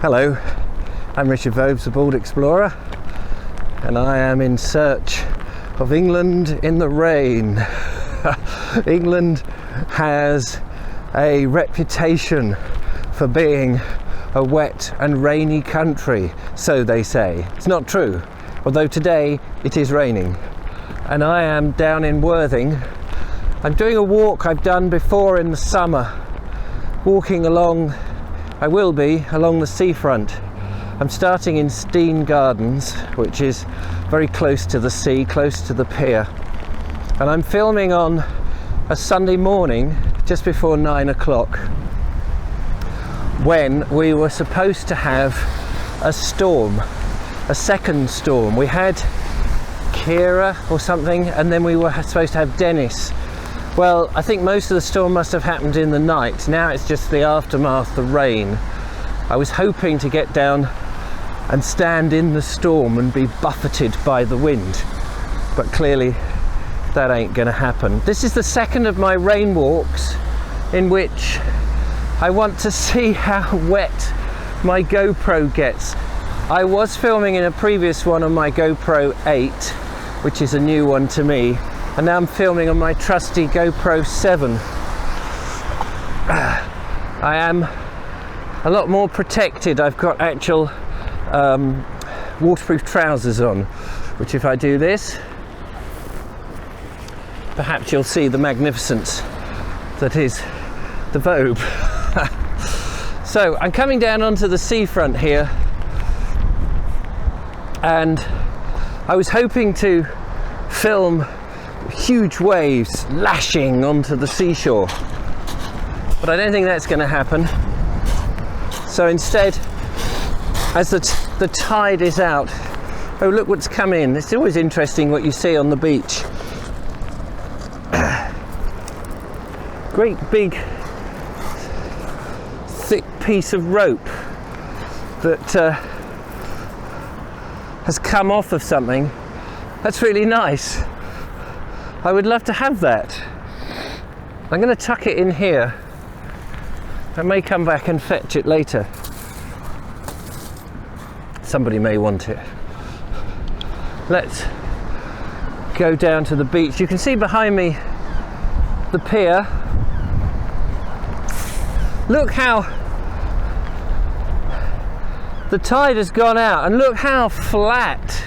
Hello, I'm Richard Vobes, the Bald Explorer, and I am in search of England in the rain. England has a reputation for being a wet and rainy country, so they say. It's not true, although today it is raining. And I am down in Worthing. I'm doing a walk I've done before in the summer, walking along, I will be, along the seafront. I'm starting in Stein Gardens, which is very close to the sea, close to the pier. And I'm filming on a Sunday morning, just before 9 o'clock, when we were supposed to have a storm, a second storm. We had Kira or something, and then we were supposed to have Dennis. Well, I think most of the storm must have happened in the night. Now it's just the aftermath, the rain. I was hoping to get down and stand in the storm and be buffeted by the wind, but clearly that ain't gonna happen. This is the second of my rain walks in which I want to see how wet my GoPro gets. I was filming in a previous one on my GoPro 8, which is a new one to me, and now I'm filming on my trusty GoPro 7. I am a lot more protected. I've got actual waterproof trousers on, which if I do this, perhaps you'll see the magnificence that is the Vobe. So I'm coming down onto the seafront here, and I was hoping to film huge waves lashing onto the seashore, but I don't think that's going to happen. So instead, as the tide is out, oh look what's come in. It's always interesting what you see on the beach. Great big thick piece of rope that has come off of something. That's really nice. I would love to have that. I'm going to tuck it in here. I may come back and fetch it later. Somebody may want it. Let's go down to the beach. You can see behind me the pier. Look how the tide has gone out, and look how flat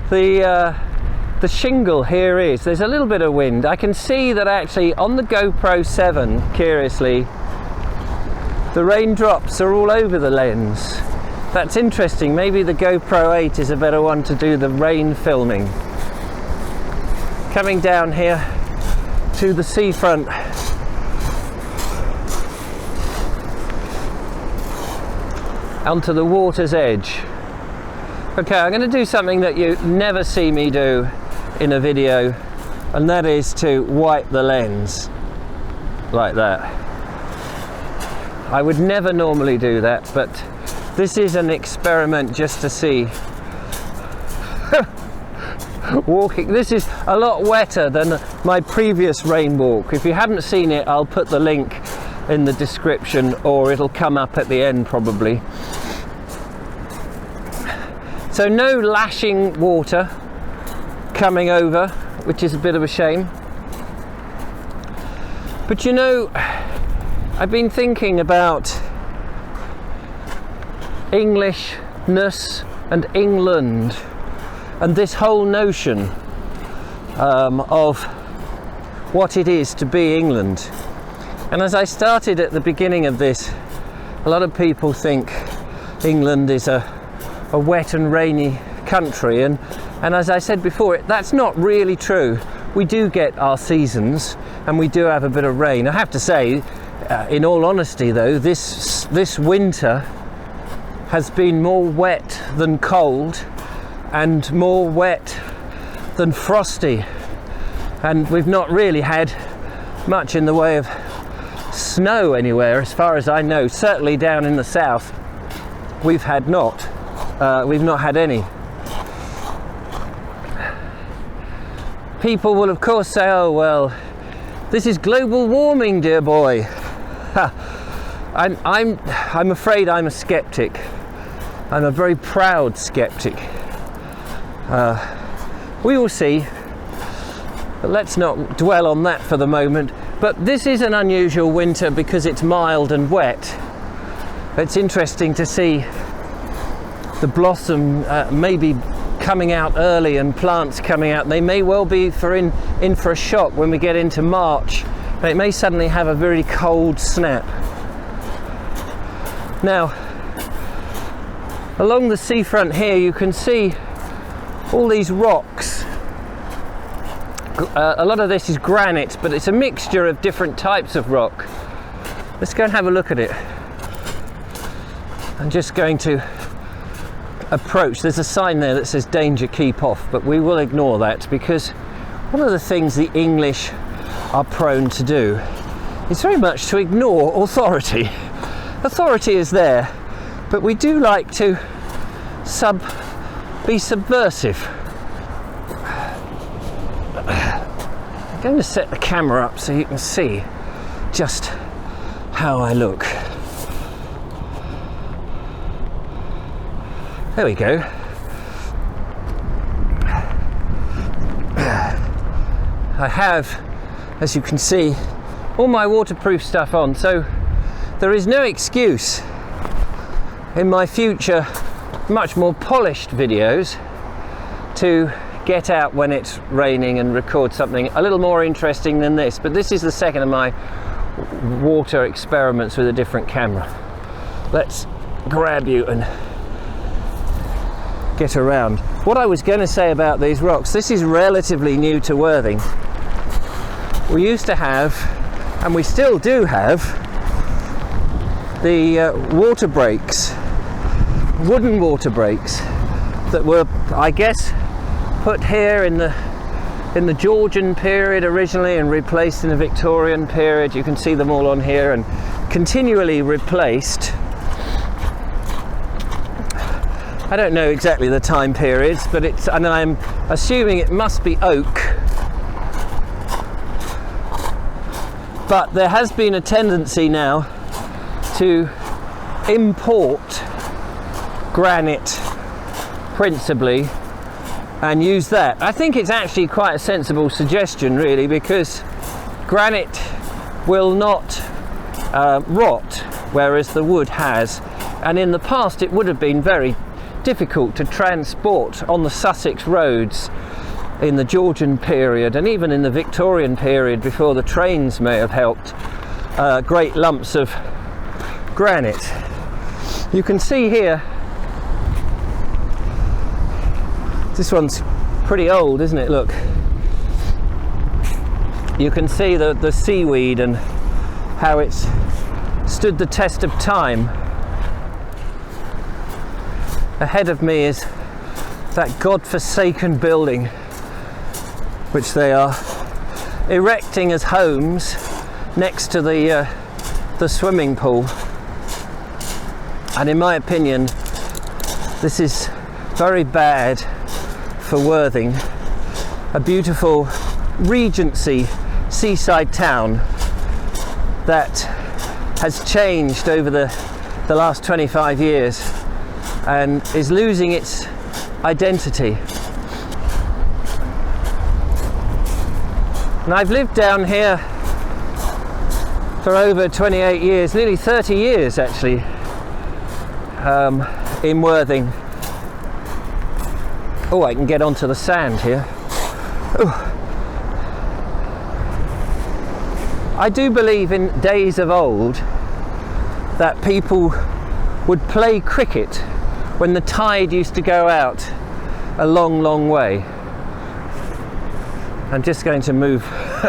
the shingle here is. There's a little bit of wind. I can see that actually on the GoPro 7, curiously, the raindrops are all over the lens. That's interesting. Maybe the GoPro 8 is a better one to do the rain filming. Coming down here to the seafront. Onto the water's edge. Okay, I'm going to do something that you never see me do in a video, and that is to wipe the lens like that. I would never normally do that, but this is an experiment just to see. Walking, this is a lot wetter than my previous rain walk. If you haven't seen it, I'll put the link in the description, or it'll come up at the end probably. So no lashing water coming over, which is a bit of a shame. But you know, I've been thinking about Englishness and England, and this whole notion of what it is to be England. And as I started at the beginning of this, a lot of people think England is a wet and rainy country, and as I said before, that's not really true. We do get our seasons, and we do have a bit of rain. I have to say, in all honesty though, this winter has been more wet than cold, and more wet than frosty, and we've not really had much in the way of snow anywhere as far as I know. Certainly down in the south we've not had any. People will of course say, oh well, this is global warming, dear boy. I'm afraid I'm a skeptic. I'm a very proud skeptic. We will see, but let's not dwell on that for the moment. But this is an unusual winter because it's mild and wet. It's interesting to see the blossom maybe coming out early and plants coming out. They may well be in for a shock when we get into March. It may suddenly have a very cold snap. Now, along the seafront here you can see all these rocks. A lot of this is granite, but it's a mixture of different types of rock. Let's go and have a look at it. I'm just going to approach. There's a sign there that says danger, keep off, but we will ignore that because one of the things the English are prone to do is very much to ignore authority. Authority is there, but we do like to be subversive. I'm going to set the camera up so you can see just how I look. There we go. I have, as you can see, all my waterproof stuff on, so there is no excuse in my future much more polished videos to get out when it's raining and record something a little more interesting than this. But this is the second of my water experiments with a different camera. Let's grab you and get around. What I was going to say about these rocks, this is relatively new to Worthing. We used to have, and we still do have, the water breaks, wooden water breaks that were, I guess, put here in the Georgian period originally and replaced in the Victorian period. You can see them all on here and continually replaced. I don't know exactly the time periods, but and I'm assuming it must be oak. But there has been a tendency now to import granite principally and use that. I think it's actually quite a sensible suggestion really, because granite will not rot, whereas the wood has. And in the past it would have been very difficult to transport on the Sussex roads in the Georgian period and even in the Victorian period, before the trains may have helped, great lumps of granite. You can see here, this one's pretty old, isn't it? Look, you can see the seaweed and how it's stood the test of time. Ahead of me is that godforsaken building which they are erecting as homes next to the swimming pool, and in my opinion this is very bad for Worthing, a beautiful Regency seaside town that has changed over the last 25 years and is losing its identity. And I've lived down here for over 28 years, nearly 30 years actually, in Worthing. Oh, I can get onto the sand here. Ooh. I do believe in days of old that people would play cricket when the tide used to go out a long, long way. I'm just going to move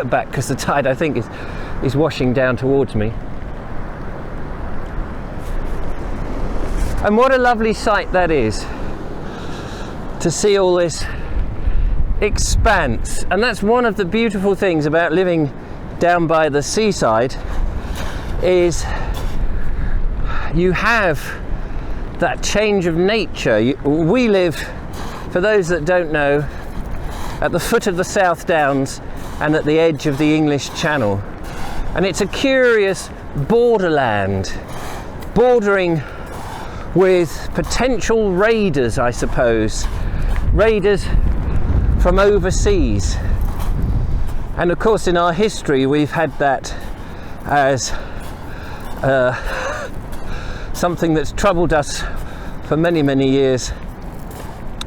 back because the tide, I think, is washing down towards me. And what a lovely sight that is, to see all this expanse. And that's one of the beautiful things about living down by the seaside, is you have that change of nature. We live, for those that don't know, at the foot of the South Downs and at the edge of the English Channel, and it's a curious borderland, bordering with potential raiders, I suppose, raiders from overseas. And of course in our history we've had that as something that's troubled us for many, many years,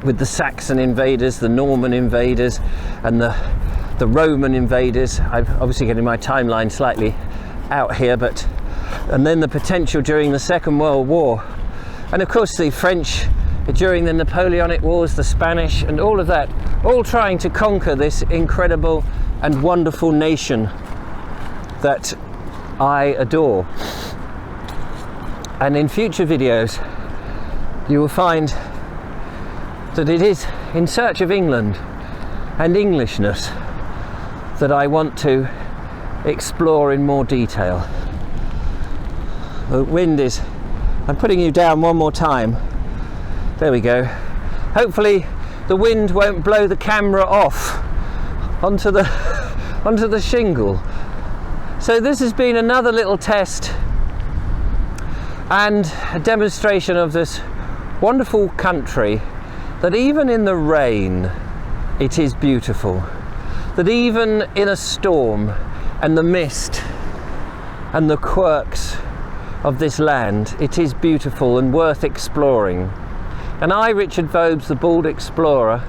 with the Saxon invaders, the Norman invaders, and the Roman invaders. I'm obviously getting my timeline slightly out here, and then the potential during the Second World War, and of course the French during the Napoleonic Wars, the Spanish, and all of that, all trying to conquer this incredible and wonderful nation that I adore. And in future videos you will find that it is in search of England and Englishness that I want to explore in more detail. The wind is, I'm putting you down one more time. There we go. Hopefully the wind won't blow the camera off onto the shingle. So this has been another little test and a demonstration of this wonderful country, that even in the rain it is beautiful, that even in a storm and the mist and the quirks of this land, it is beautiful and worth exploring. And I, Richard Vobes, the Bald Explorer,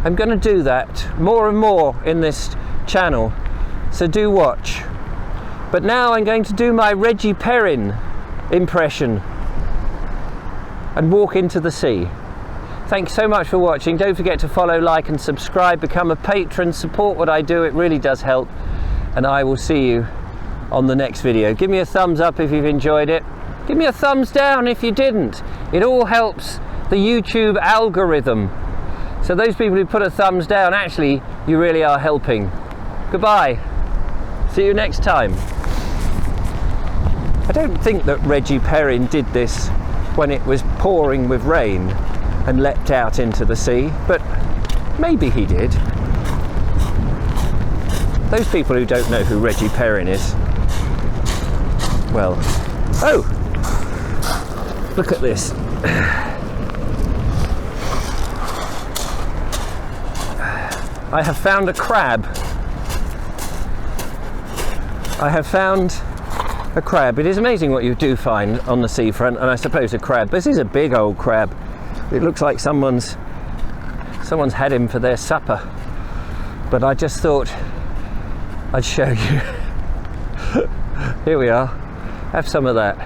I'm going to do that more and more in this channel, so do watch. But now I'm going to do my Reggie Perrin impression and walk into the sea. Thanks so much for watching. Don't forget to follow, like and subscribe, become a patron, support what I do, it really does help, and I will see you on the next video. Give me a thumbs up if you've enjoyed it. Give me a thumbs down if you didn't. It all helps the YouTube algorithm. So those people who put a thumbs down, actually, you really are helping. Goodbye. See you next time. I don't think that Reggie Perrin did this when it was pouring with rain and leapt out into the sea, but maybe he did. Those people who don't know who Reggie Perrin is, well, oh, look at this. I have found a crab. I have found a crab. It is amazing what you do find on the seafront, and I suppose a crab. This is a big old crab. It looks like someone's had him for their supper. But I just thought I'd show you. Here we are. Have some of that.